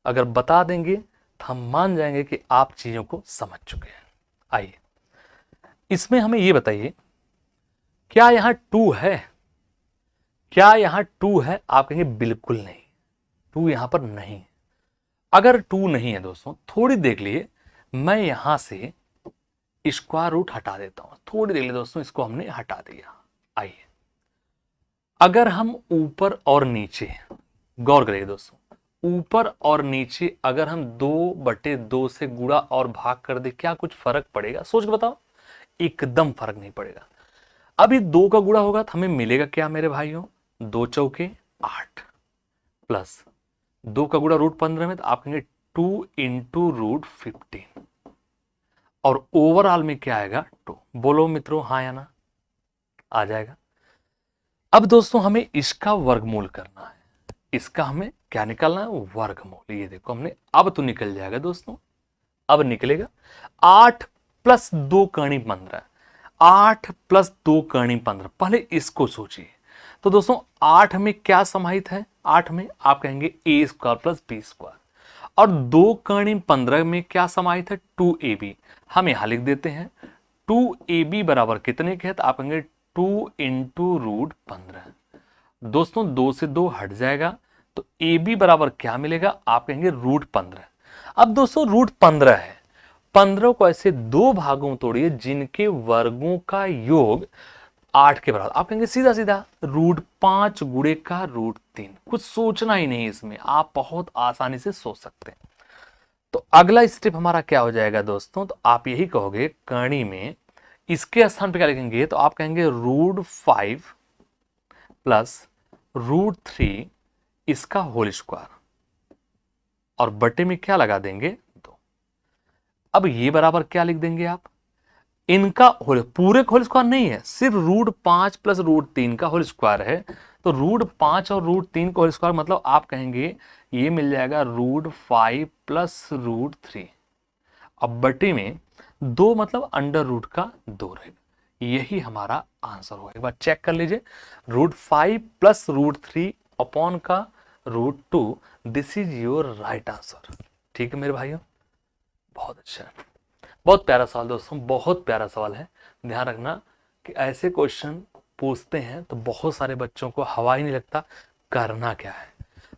अगर बता देंगे तो हम मान जाएंगे कि आप चीजों को समझ चुके हैं। आइए, इसमें हमें ये बताइए, क्या यहां 2 है? क्या यहां 2 है? आप कहेंगे बिल्कुल नहीं, 2 यहां पर नहीं है। अगर 2 नहीं है दोस्तों, थोड़ी देख लिए, मैं यहां से स्क्वायर रूट हटा देता हूं, थोड़ी देख लिए दोस्तों, इसको हमने हटा दिया। आइए, अगर हम ऊपर और नीचे, गौर करिए दोस्तों, ऊपर और नीचे अगर हम 2/2 से गुणा और भाग कर दे, क्या कुछ फर्क पड़ेगा? सोच के बताओ, एकदम फर्क नहीं पड़ेगा। अब ये 2 का गुणा होगा तो हमें मिलेगा क्या मेरे भाइयों, 2 चौके 8 प्लस 2 का गुणा √15 में, तो आप कहेंगे 2 × √15, और ओवरऑल में क्या आएगा 2। बोलो मित्रों हाँ या ना, आ जाएगा। अब दोस्तों हमें इसका वर्गमूल करना है, इसका हमें क्या निकालना है, वर्गमूल। ये देखो हमने, अब तो निकल जाएगा दोस्तों, अब निकलेगा 8 + 2 करणी 15, 8 + 2 करणी 15। पहले इसको सोचिए, तो दोस्तों 8 में क्या समाहित है, 8 में आप कहेंगे a² + b², और 2 करणी 15 में क्या समाहित है, 2ab। हम यहां लिख देते हैं 2ab बराबर कितने के है, तो आप कहेंगे 2 × √15। दोस्तों 2 से 2 हट जाएगा, तो ab बराबर क्या मिलेगा, आप कहेंगे √15। अब दोस्तों √15 है, 15 को ऐसे 2 भागों में तोड़िए जिनके वर्गों का योग 8 के बराबर, आप कहेंगे सीधा सीधा √5 गुणे का √3। कुछ सोचना ही नहीं इसमें, आप बहुत आसानी से सोच सकते हैं। तो अगला स्टेप हमारा क्या हो जाएगा दोस्तों, तो आप यही कहोगे करणी में इसके स्थान पे क्या लिखेंगे, तो आप कहेंगे √5 + √3 इसका होल स्क्वायर, और बटे में क्या लगा देंगे 2। अब ये बराबर क्या लिख देंगे आप, इनका होल, पूरे का होल स्क्वायर नहीं है, सिर्फ √5 + √3 का होल स्क्वायर है। तो √5 और √3 का होल स्क्वायर मतलब आप कहेंगे ये मिल जाएगा √5 + √3, अब बटे में 2 मतलब अंडर रूट का 2 रहेगा। यही हमारा आंसर होगा, एक बार चेक कर लीजिए, √5 + √3 अपॉन का √2, this is your right answer. ठीक है मेरे भाइयों, बहुत अच्छा, बहुत प्यारा सवाल दोस्तों, बहुत प्यारा सवाल है। ध्यान रखना कि ऐसे क्वेश्चन पूछते हैं तो बहुत सारे बच्चों को हवा ही नहीं लगता करना क्या है।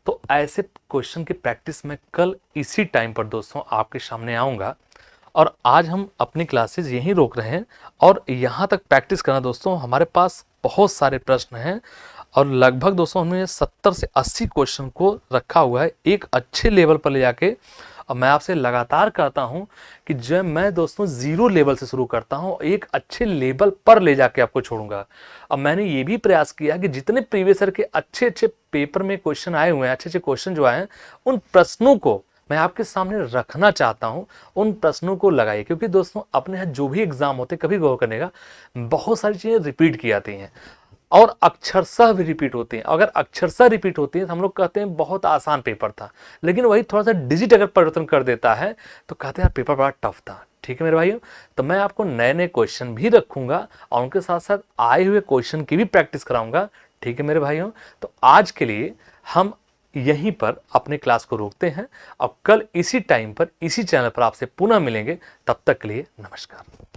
तो ऐसे क्वेश्चन की प्रैक्टिस मैं कल इसी टाइम पर दोस्तों आपके सामने आऊंगा, और आज हम अपनी क्लासेस यहीं रोक रहे हैं, और यहाँ तक प्रैक्टिस करना दोस्तों, हमारे पास बहुत सारे प्रश्न हैं, और लगभग दोस्तों हमने 70 से 80 क्वेश्चन को रखा हुआ है एक अच्छे लेवल पर ले जाके। और मैं आपसे लगातार कहता हूं कि जब मैं दोस्तों 0 लेवल से शुरू करता हूं, एक अच्छे लेवल पर ले जाके आपको छोड़ूंगा। अब मैंने ये भी प्रयास किया कि जितने प्रीवियस ईयर के अच्छे अच्छे पेपर में क्वेश्चन आए हुए हैं, अच्छे अच्छे क्वेश्चन जो आए हैं, उन प्रश्नों को मैं आपके सामने रखना चाहता हूं, उन प्रश्नों को लगाइए, क्योंकि दोस्तों अपने यहाँ जो भी एग्जाम होते, कभी गौर करने का, बहुत सारी चीजें रिपीट की जाती हैं, और अक्षरशः भी रिपीट होती हैं। अगर अक्षरशः रिपीट होती है तो हम लोग कहते हैं बहुत आसान पेपर था, लेकिन वही थोड़ा सा डिजिट अगर परिवर्तन कर देता है तो कहते हैं यार पेपर बड़ा टफ था। ठीक है मेरे भाइयों, तो मैं आपको नए नए क्वेश्चन भी रखूंगा और उनके साथ साथ आए हुए क्वेश्चन की भी प्रैक्टिस कराऊंगा। ठीक है मेरे भाइयों, तो आज के लिए हम यहीं पर अपने क्लास को रोकते हैं। अब कल इसी टाइम पर इसी चैनल पर आपसे पुनः मिलेंगे। तब तक के लिए नमस्कार।